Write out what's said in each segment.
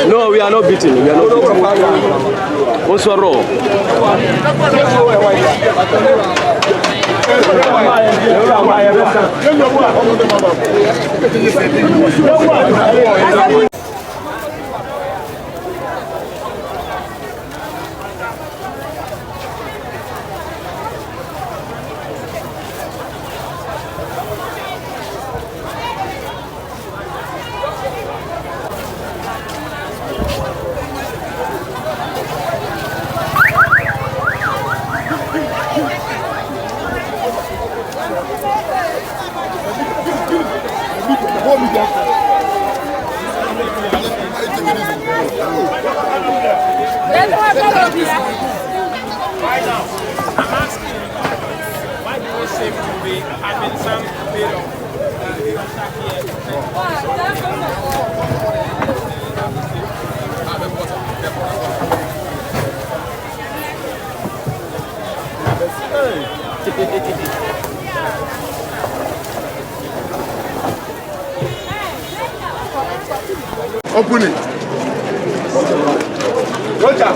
No, we are not beating. We are not beating. What's your role? Right now, I'm asking, why do you seem to be having some bit of attack here? Open it. Roger.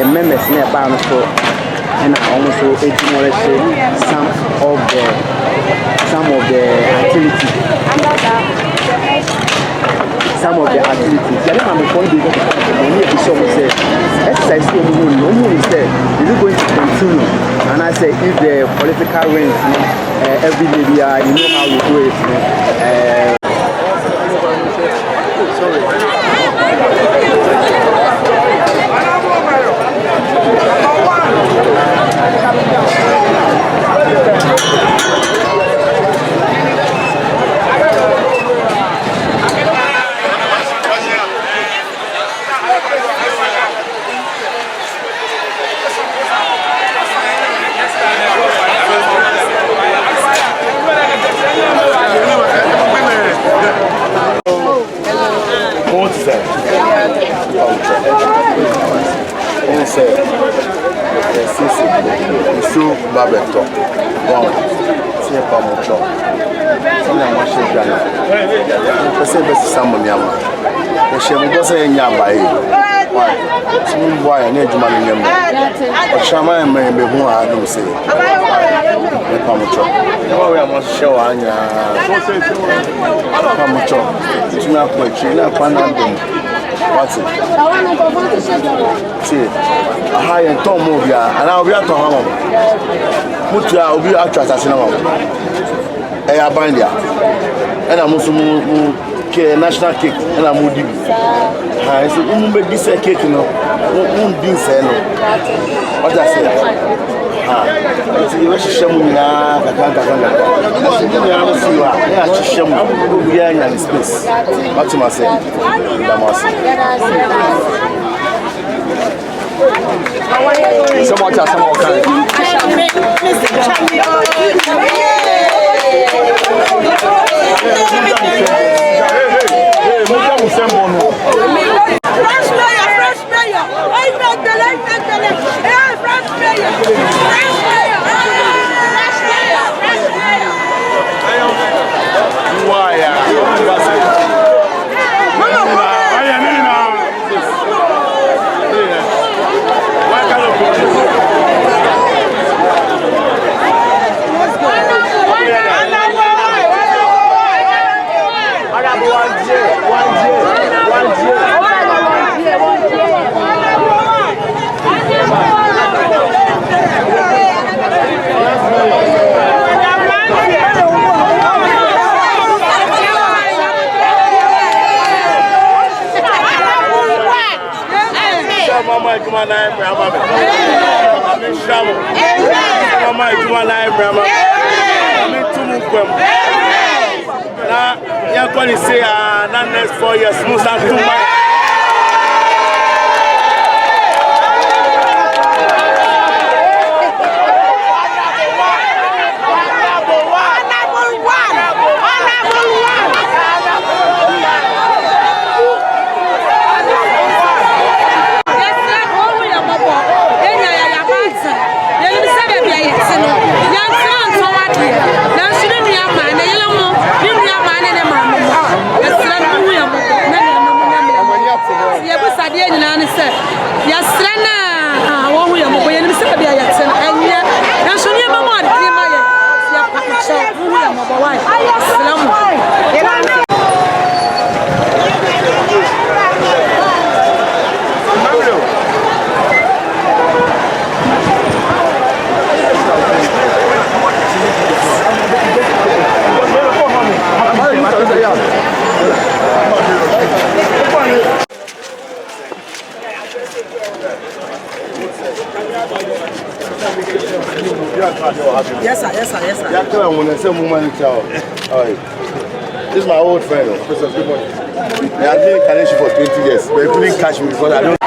Members in a band for and almost 18 some of the activities. Some of the activities. I don't know exercise is it going to continue? And I say if the political wins every day, you know how we do it. Babeto, bon, c'est pas mon job. C'est la moitié de l'année. C'est que c'est ça mon yama. Mais chez moi, c'est un yama. Si vous voyez, il y a du mal à yama. Le chaman est même bon à nous, c'est pas mon job. Moi, oui, moi, je suis à Anya. Pas mon job. Tu n'as pas de chien, tu n'as pas de What's it? See, I hire Tom Movia, and I'll be at home. Mutia will be at Assassinam. I bind ya. And I'm also national cake, and I'm moody. I said, make this a cake, you know, won't be said. What I said? It's a Shamuna, we are in space. What you must say? So much as some more. Not next 4 years, smooth and too much. Yes, sir, yes, sir, yes, sir. This is my old friend. Good morning. I have been in Kantamanto for 20 years, but he couldn't catch me because I don't.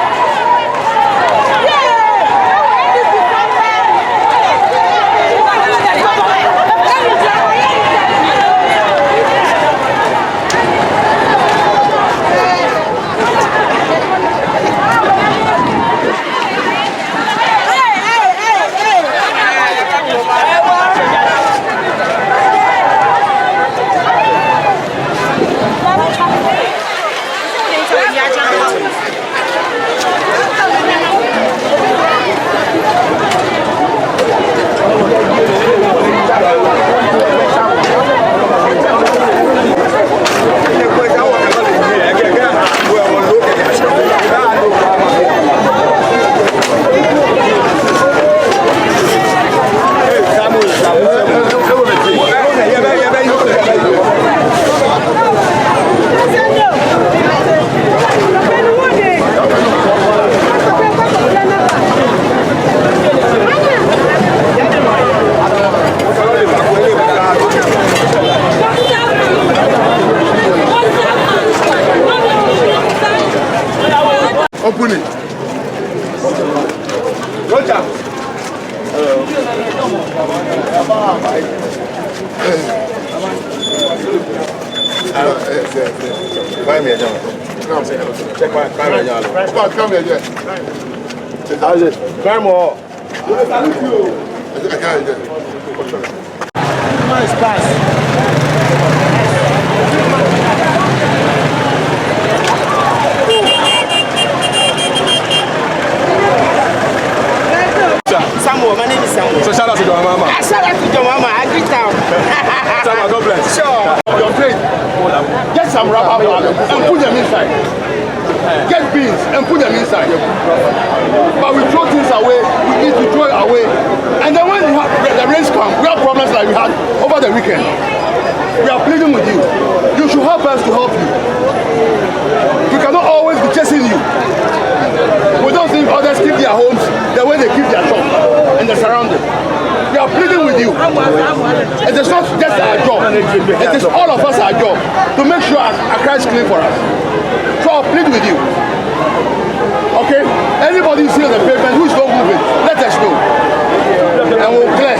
Open it. Roger. Find me a job. Check my camera. Come here. How's it? Grandma. Nice pass. Samuel, my name is Samuel. So shout out to your mama. Shout out to your mama. I greet town. Samuel, God bless. Sure. Your plate. Get some rubber band and put them inside. Get beans and put them inside. But we throw things away. We need to throw it away. And then when the rains come, we have problems like we had over the weekend. We are pleading with you. You should help us to help you. We cannot always be chasing you. We don't think others keep their homes the way they keep their shops and the surroundings. We are pleading with you. It is not just our job. It is all of us our job to make sure Accra is clean for us. So I'll plead with you. Okay? Anybody you see on the pavement who is not moving, let us know. And we'll clear.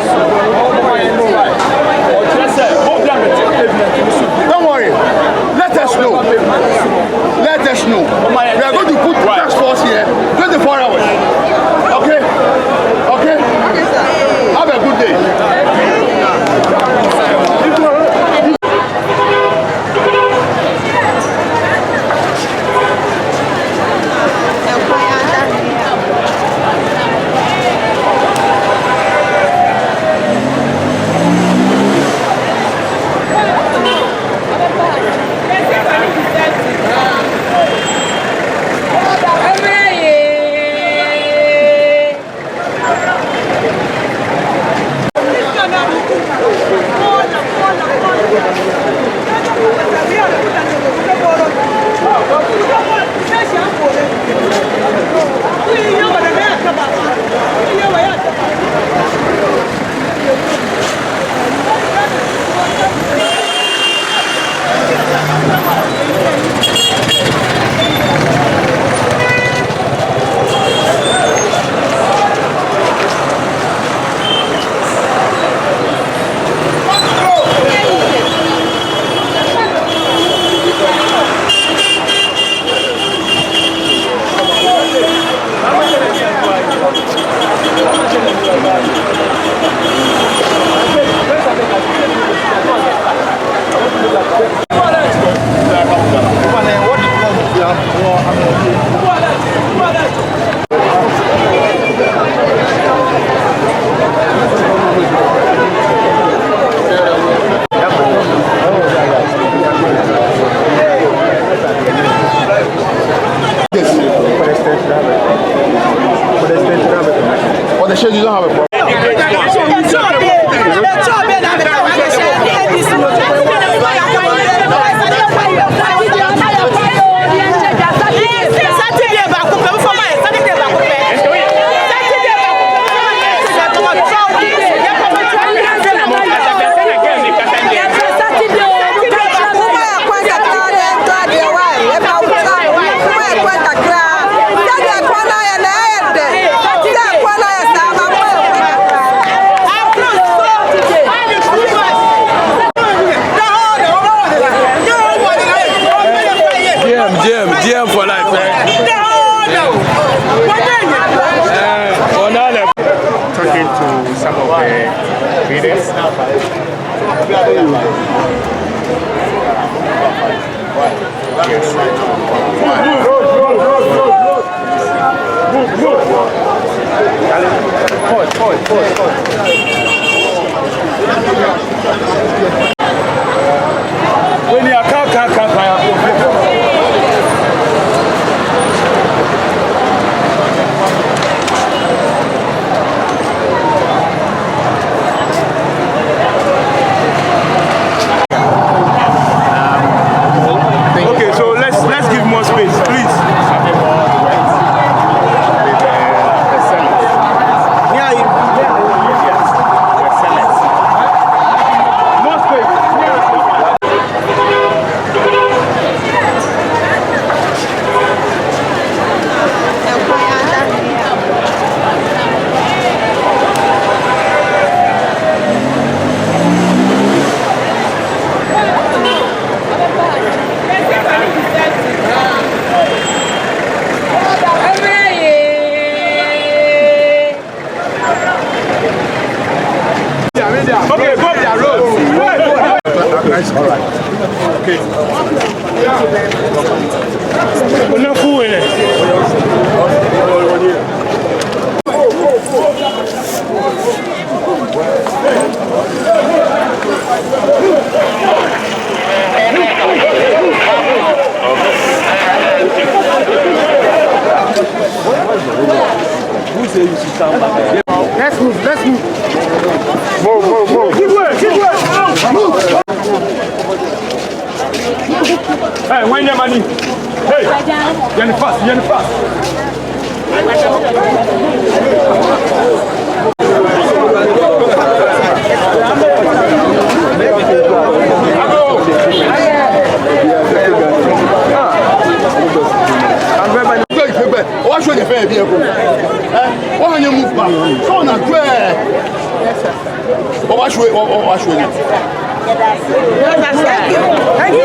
some of the readers. When you are okay, so let's give more space, please. Okay, go their road. All right. Okay. We're not fooling it. Who says you should stand back there? Let's move. Move. Keep way. Hey, when your money? Hey, you're fast. What's your fair vehicle? Why you move back? So on a square. What's your Thank you.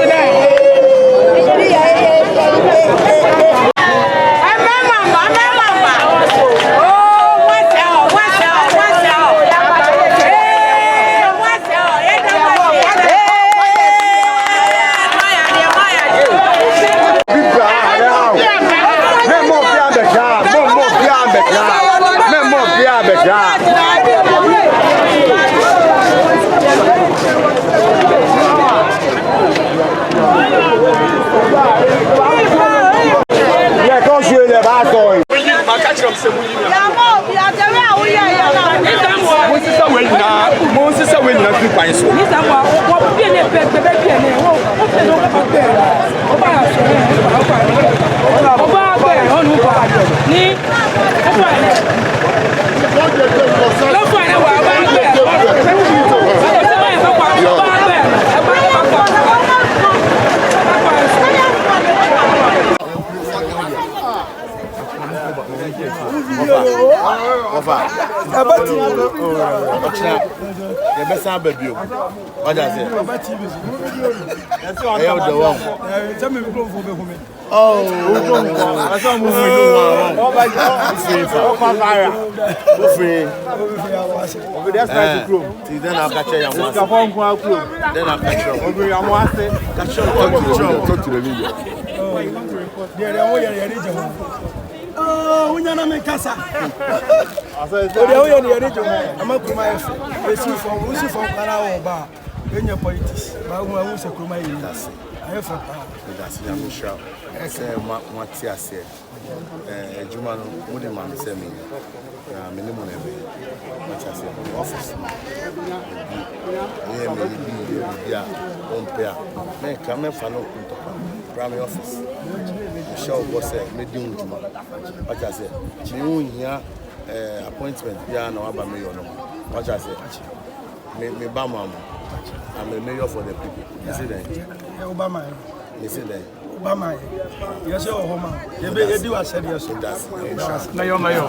Primary office. Michelle was medium with what I said. You here appointment here no about me or no. What I said. Me Bama. I'm a mayor for the people. You see that? Obama. You see that? Obama. You say Obama. You do what said yes. That's. Now you're mayor.